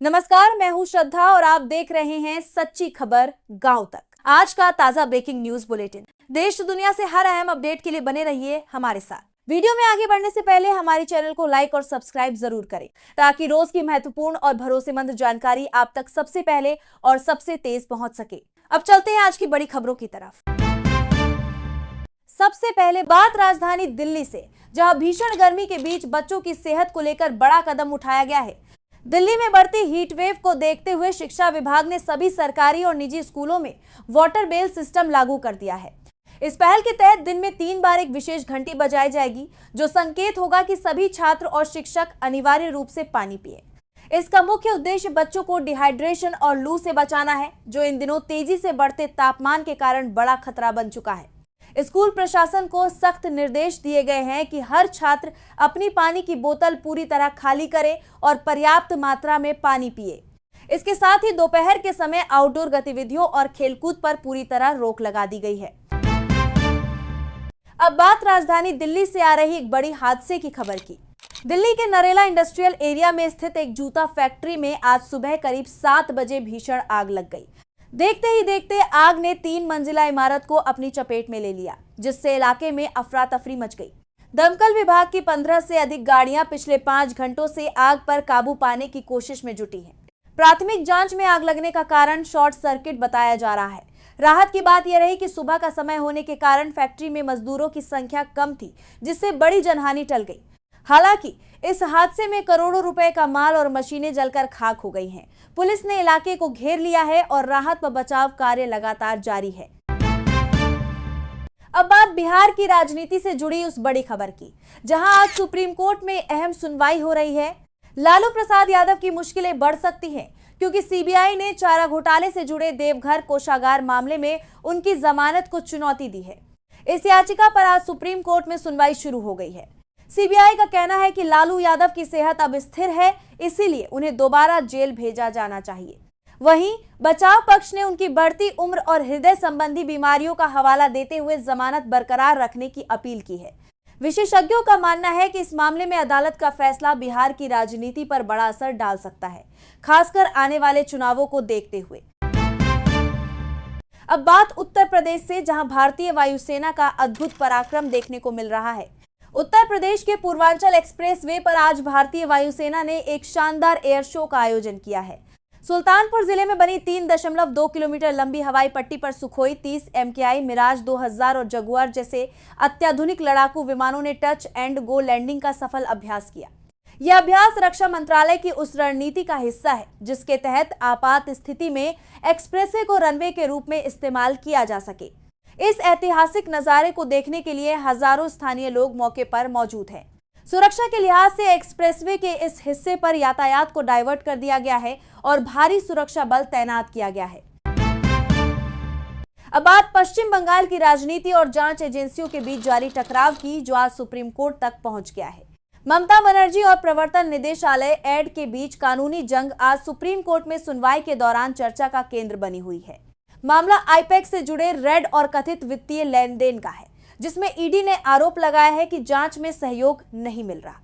नमस्कार, मैं हूं श्रद्धा और आप देख रहे हैं सच्ची खबर गांव तक। आज का ताजा ब्रेकिंग न्यूज बुलेटिन। देश दुनिया से हर अहम अपडेट के लिए बने रहिए हमारे साथ। वीडियो में आगे बढ़ने से पहले हमारे चैनल को लाइक और सब्सक्राइब जरूर करें ताकि रोज की महत्वपूर्ण और भरोसेमंद जानकारी आप तक सबसे पहले और सबसे तेज पहुंच सके। अब चलते हैं आज की बड़ी खबरों की तरफ। सबसे पहले बात राजधानी दिल्ली से, जहां भीषण गर्मी के बीच बच्चों की सेहत को लेकर बड़ा कदम उठाया गया है। दिल्ली में बढ़ती हीट वेव को देखते हुए शिक्षा विभाग ने सभी सरकारी और निजी स्कूलों में वाटर बेल सिस्टम लागू कर दिया है। इस पहल के तहत दिन में 3 बार एक विशेष घंटी बजाई जाएगी, जो संकेत होगा कि सभी छात्र और शिक्षक अनिवार्य रूप से पानी पिए। इसका मुख्य उद्देश्य बच्चों को डिहाइड्रेशन और लू से बचाना है, जो इन दिनों तेजी से बढ़ते तापमान के कारण बड़ा खतरा बन चुका है। स्कूल प्रशासन को सख्त निर्देश दिए गए हैं कि हर छात्र अपनी पानी की बोतल पूरी तरह खाली करे और पर्याप्त मात्रा में पानी पिए। इसके साथ ही दोपहर के समय आउटडोर गतिविधियों और खेलकूद पर पूरी तरह रोक लगा दी गई है। अब बात राजधानी दिल्ली से आ रही एक बड़ी हादसे की खबर की। दिल्ली के नरेला इंडस्ट्रियल एरिया में स्थित एक जूता फैक्ट्री में आज सुबह करीब 7 बजे भीषण आग लग गई। देखते ही देखते आग ने 3 मंजिला इमारत को अपनी चपेट में ले लिया, जिससे इलाके में अफरा तफरी मच गई। दमकल विभाग की 15 से अधिक गाड़ियां पिछले 5 घंटों से आग पर काबू पाने की कोशिश में जुटी हैं। प्राथमिक जांच में आग लगने का कारण शॉर्ट सर्किट बताया जा रहा है। राहत की बात यह रही कि सुबह का समय होने के कारण फैक्ट्री में मजदूरों की संख्या कम थी, जिससे बड़ी जनहानि टल गई। हालांकि इस हादसे में करोड़ों रुपए का माल और मशीनें जलकर खाक हो गई हैं। पुलिस ने इलाके को घेर लिया है और राहत व बचाव कार्य लगातार जारी है। अब बात बिहार की राजनीति से जुड़ी उस बड़ी खबर की, जहां आज सुप्रीम कोर्ट में अहम सुनवाई हो रही है। लालू प्रसाद यादव की मुश्किलें बढ़ सकती हैं, क्योंकि सीबीआई ने चारा घोटाले से जुड़े देवघर कोषागार मामले में उनकी जमानत को चुनौती दी है। इस याचिका पर आज सुप्रीम कोर्ट में सुनवाई शुरू हो गई है। सीबीआई का कहना है कि लालू यादव की सेहत अब स्थिर है, इसीलिए उन्हें दोबारा जेल भेजा जाना चाहिए। वहीं बचाव पक्ष ने उनकी बढ़ती उम्र और हृदय संबंधी बीमारियों का हवाला देते हुए जमानत बरकरार रखने की अपील की है। विशेषज्ञों का मानना है कि इस मामले में अदालत का फैसला बिहार की राजनीति पर बड़ा असर डाल सकता है, खासकर आने वाले चुनावों को देखते हुए। अब बात उत्तर प्रदेश से, जहां भारतीय वायुसेना का अद्भुत पराक्रम देखने को मिल रहा है। उत्तर प्रदेश के पूर्वांचल एक्सप्रेस वे पर आज भारतीय वायुसेना ने एक शानदार एयर शो का आयोजन किया है। सुल्तानपुर जिले में बनी 3.2 किलोमीटर लंबी हवाई पट्टी पर सुखोई 30 MKI, मिराज 2000 और जगुआर जैसे अत्याधुनिक लड़ाकू विमानों ने टच एंड गो लैंडिंग का सफल अभ्यास किया। यह अभ्यास रक्षा मंत्रालय की उस रणनीति का हिस्सा है, जिसके तहत आपात स्थिति में एक्सप्रेसवे को रनवे के रूप में इस्तेमाल किया जा सके। इस ऐतिहासिक नजारे को देखने के लिए हजारों स्थानीय लोग मौके पर मौजूद हैं। सुरक्षा के लिहाज से एक्सप्रेसवे के इस हिस्से पर यातायात को डाइवर्ट कर दिया गया है और भारी सुरक्षा बल तैनात किया गया है। अब बात पश्चिम बंगाल की राजनीति और जांच एजेंसियों के बीच जारी टकराव की, जो आज सुप्रीम कोर्ट तक पहुंच गया है। ममता बनर्जी और प्रवर्तन निदेशालय एड के बीच कानूनी जंग आज सुप्रीम कोर्ट में सुनवाई के दौरान चर्चा का केंद्र बनी हुई है। मामला आईपैक से जुड़े रेड और कथित वित्तीय लेन देन का है, जिसमें ईडी ने आरोप लगाया है कि जांच में सहयोग नहीं मिल रहा।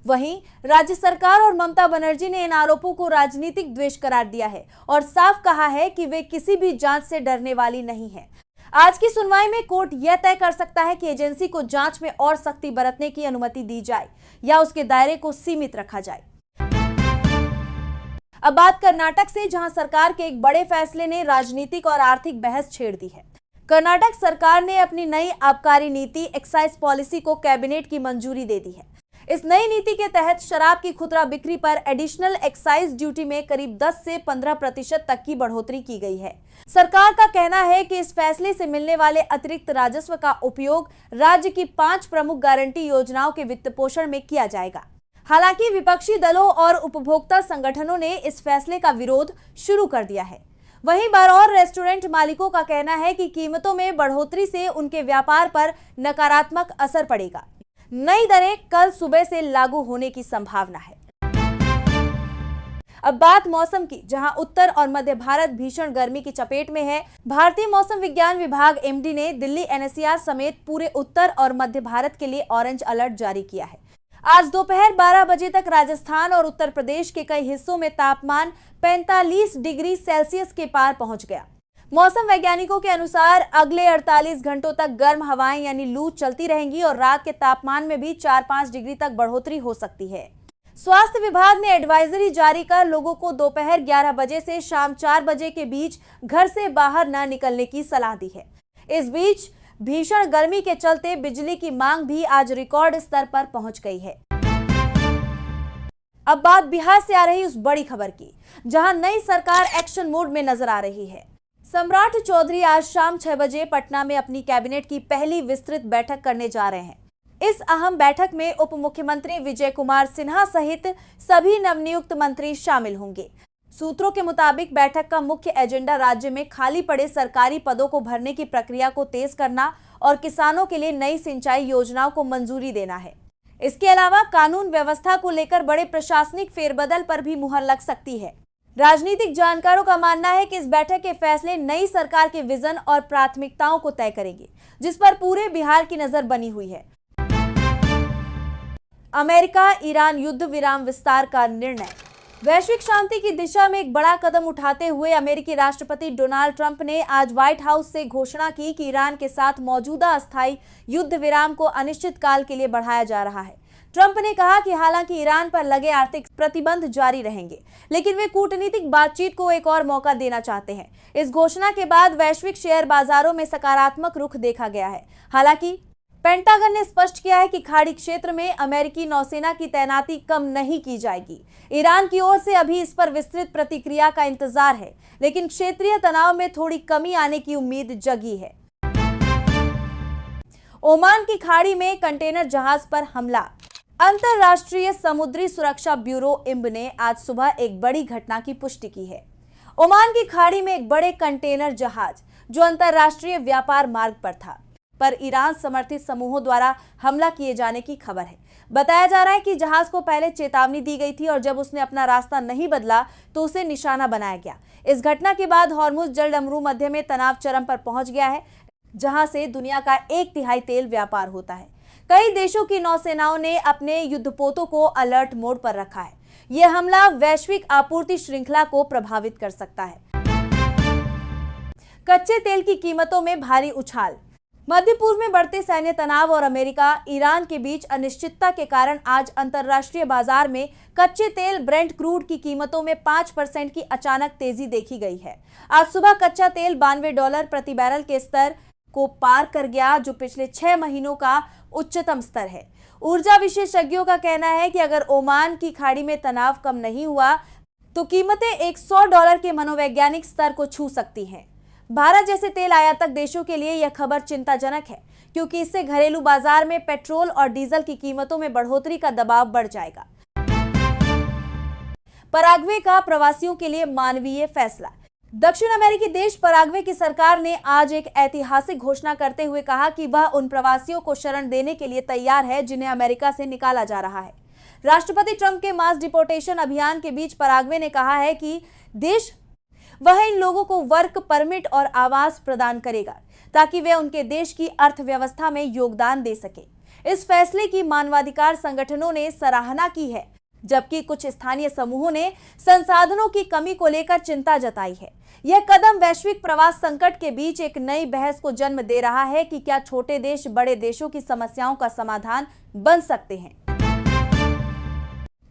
वहीं राज्य सरकार और ममता बनर्जी ने इन आरोपों को राजनीतिक द्वेष करार दिया है और साफ कहा है कि वे किसी भी जांच से डरने वाली नहीं है। आज की सुनवाई में कोर्ट यह तय कर सकता है कि एजेंसी को जांच में और सख्ती बरतने की अनुमति दी जाए या उसके दायरे को सीमित रखा जाए। अब बात कर्नाटक से, जहां सरकार के एक बड़े फैसले ने राजनीतिक और आर्थिक बहस छेड़ दी है। कर्नाटक सरकार ने अपनी नई आबकारी नीति एक्साइज पॉलिसी को कैबिनेट की मंजूरी दे दी है। इस नई नीति के तहत शराब की खुदरा बिक्री पर एडिशनल एक्साइज ड्यूटी में करीब 10 से 15% तक की बढ़ोतरी की गई है। सरकार का कहना है कि इस फैसले से मिलने वाले अतिरिक्त राजस्व का उपयोग राज्य की 5 प्रमुख गारंटी योजनाओं के वित्त पोषण में किया जाएगा। हालांकि विपक्षी दलों और उपभोक्ता संगठनों ने इस फैसले का विरोध शुरू कर दिया है। वहीं बार और रेस्टोरेंट मालिकों का कहना है कि कीमतों में बढ़ोतरी से उनके व्यापार पर नकारात्मक असर पड़ेगा। नई दरें कल सुबह से लागू होने की संभावना है। अब बात मौसम की, जहां उत्तर और मध्य भारत भीषण गर्मी की चपेट में है। भारतीय मौसम विज्ञान विभाग MD ने दिल्ली NCR समेत पूरे उत्तर और मध्य भारत के लिए ऑरेंज अलर्ट जारी किया है। आज दोपहर 12 बजे तक राजस्थान और उत्तर प्रदेश के कई हिस्सों में तापमान 45 डिग्री सेल्सियस के पार पहुंच गया। मौसम वैज्ञानिकों के अनुसार अगले 48 घंटों तक गर्म हवाएं यानी लू चलती रहेंगी और रात के तापमान में भी 4-5 डिग्री तक बढ़ोतरी हो सकती है। स्वास्थ्य विभाग ने एडवाइजरी जारी कर लोगों को दोपहर 11 बजे से शाम 4 बजे के बीच घर से बाहर न निकलने की सलाह दी है। इस बीच भीषण गर्मी के चलते बिजली की मांग भी आज रिकॉर्ड स्तर पर पहुंच गई है। अब बात बिहार से आ रही उस बड़ी खबर की, जहां नई सरकार एक्शन मोड में नजर आ रही है। सम्राट चौधरी आज शाम 6 बजे पटना में अपनी कैबिनेट की पहली विस्तृत बैठक करने जा रहे हैं। इस अहम बैठक में उप मुख्यमंत्री विजय कुमार सिन्हा सहित सभी नवनियुक्त मंत्री शामिल होंगे। सूत्रों के मुताबिक बैठक का मुख्य एजेंडा राज्य में खाली पड़े सरकारी पदों को भरने की प्रक्रिया को तेज करना और किसानों के लिए नई सिंचाई योजनाओं को मंजूरी देना है। इसके अलावा कानून व्यवस्था को लेकर बड़े प्रशासनिक फेरबदल पर भी मुहर लग सकती है। राजनीतिक जानकारों का मानना है कि इस बैठक के फैसले नई सरकार के विजन और प्राथमिकताओं को तय करेंगे, जिस पर पूरे बिहार की नजर बनी हुई है। अमेरिका ईरान युद्ध विराम विस्तार का निर्णय। वैश्विक शांति की दिशा में एक बड़ा कदम उठाते हुए अमेरिकी राष्ट्रपति डोनाल्ड ट्रंप ने आज व्हाइट हाउस से घोषणा की कि ईरान के साथ मौजूदा अस्थायी युद्ध विराम को अनिश्चित काल के लिए बढ़ाया जा रहा है। ट्रंप ने कहा कि हालांकि ईरान पर लगे आर्थिक प्रतिबंध जारी रहेंगे, लेकिन वे कूटनीतिक बातचीत को एक और मौका देना चाहते हैं। इस घोषणा के बाद वैश्विक शेयर बाजारों में सकारात्मक रुख देखा गया है। हालांकि पेंटागन ने स्पष्ट किया है कि खाड़ी क्षेत्र में अमेरिकी नौसेना की तैनाती कम नहीं की जाएगी। ईरान की ओर से अभी इस पर विस्तृत प्रतिक्रिया का इंतजार है, लेकिन क्षेत्रीय तनाव में थोड़ी कमी आने की उम्मीद जगी है। ओमान की खाड़ी में कंटेनर जहाज पर हमला। अंतर्राष्ट्रीय समुद्री सुरक्षा ब्यूरो इम्ब ने आज सुबह एक बड़ी घटना की पुष्टि की है। ओमान की खाड़ी में एक बड़े कंटेनर जहाज जो अंतर्राष्ट्रीय व्यापार मार्ग पर था, पर ईरान समर्थित समूहों द्वारा हमला किए जाने की खबर है। बताया जा रहा है कि जहाज को पहले चेतावनी दी गई थी और जब उसने अपना रास्ता नहीं बदला तो उसे निशाना बनाया गया। इस घटना के बाद हॉर्मुज जलडमरू मध्य में तनाव चरम पर पहुंच गया है, जहां से दुनिया का 1/3 तेल व्यापार होता है। कई देशों की नौसेनाओं ने अपने युद्धपोतों को अलर्ट मोड पर रखा है। यह हमला वैश्विक आपूर्ति श्रृंखला को प्रभावित कर सकता है। कच्चे तेल की कीमतों में भारी उछाल। मध्य पूर्व में बढ़ते सैन्य तनाव और अमेरिका ईरान के बीच अनिश्चितता के कारण आज अंतर्राष्ट्रीय बाजार में कच्चे तेल ब्रेंट क्रूड की कीमतों में 5% की अचानक तेजी देखी गई है। आज सुबह कच्चा तेल $92 प्रति बैरल के स्तर को पार कर गया, जो पिछले 6 महीनों का उच्चतम स्तर है। ऊर्जा विशेषज्ञों का कहना है कि अगर ओमान की खाड़ी में तनाव कम नहीं हुआ तो कीमतें $100 के मनोवैज्ञानिक स्तर को छू सकती हैं। भारत जैसे तेल आयातक देशों के लिए यह खबर चिंताजनक है, क्योंकि इससे घरेलू बाजार में पेट्रोल और डीजल की कीमतों में बढ़ोतरी का दबाव बढ़ जाएगा। पराग्वे का प्रवासियों के लिए मानवीय फैसला। दक्षिण अमेरिकी देश पराग्वे की सरकार ने आज एक ऐतिहासिक घोषणा करते हुए कहा कि वह उन प्रवासियों को शरण देने के लिए तैयार है जिन्हें अमेरिका से निकाला जा रहा है। राष्ट्रपति ट्रंप के मास डिपोर्टेशन अभियान के बीच पराग्वे ने कहा है कि देश वह इन लोगों को वर्क परमिट और आवास प्रदान करेगा ताकि वे उनके देश की अर्थव्यवस्था में योगदान दे सके। इस फैसले की मानवाधिकार संगठनों ने सराहना की है, जबकि कुछ स्थानीय समूहों ने संसाधनों की कमी को लेकर चिंता जताई है। यह कदम वैश्विक प्रवास संकट के बीच एक नई बहस को जन्म दे रहा है कि क्या छोटे देश बड़े देशों की समस्याओं का समाधान बन सकते हैं।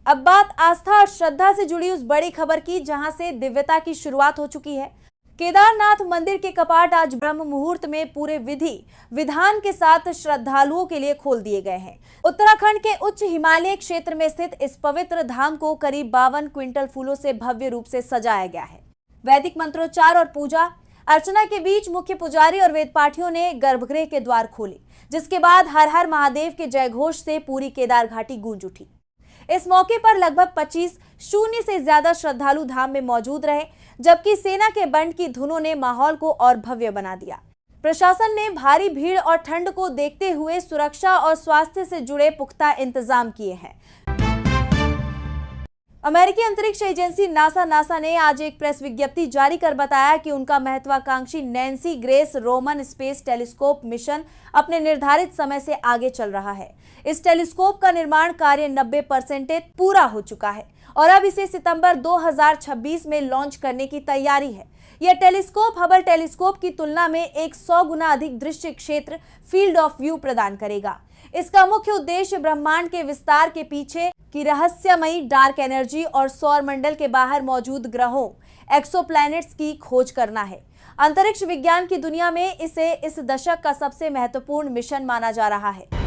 अब बात आस्था और श्रद्धा से जुड़ी उस बड़ी खबर की, जहां से दिव्यता की शुरुआत हो चुकी है। केदारनाथ मंदिर के कपाट आज ब्रह्म मुहूर्त में पूरे विधि विधान के साथ श्रद्धालुओं के लिए खोल दिए गए हैं। उत्तराखंड के उच्च हिमालय क्षेत्र में स्थित इस पवित्र धाम को करीब 52 क्विंटल फूलों से भव्य रूप से सजाया गया है। वैदिक मंत्रोच्चार और पूजा अर्चना के बीच मुख्य पुजारी और वेद पाठियों ने गर्भगृह के द्वार खोले, जिसके बाद हर हर महादेव के जयघोष से पूरी केदार घाटी गूंज उठी। इस मौके पर लगभग 25,000 से ज्यादा श्रद्धालु धाम में मौजूद रहे, जबकि सेना के बैंड की धुनों ने माहौल को और भव्य बना दिया। प्रशासन ने भारी भीड़ और ठंड को देखते हुए सुरक्षा और स्वास्थ्य से जुड़े पुख्ता इंतजाम किए हैं। अमेरिकी अंतरिक्ष एजेंसी नासा ने आज एक प्रेस विज्ञप्ति जारी कर बताया कि उनका महत्वाकांक्षी Nancy grace Roman space telescope mission अपने निर्धारित समय से आगे चल रहा है। इस टेलीस्कोप का निर्माण कार्य 90% पूरा हो चुका है और अब इसे सितंबर 2026 में लॉन्च करने की तैयारी है। यह टेलीस्कोप हबल टेलीस्कोप की तुलना में 100 गुना अधिक दृश्य क्षेत्र फील्ड ऑफ व्यू प्रदान करेगा। इसका मुख्य उद्देश्य ब्रह्मांड के विस्तार के पीछे की रहस्यमयी डार्क एनर्जी और सौर मंडल के बाहर मौजूद ग्रहों एक्सोप्लैनेट्स की खोज करना है। अंतरिक्ष विज्ञान की दुनिया में इसे इस दशक का सबसे महत्वपूर्ण मिशन माना जा रहा है।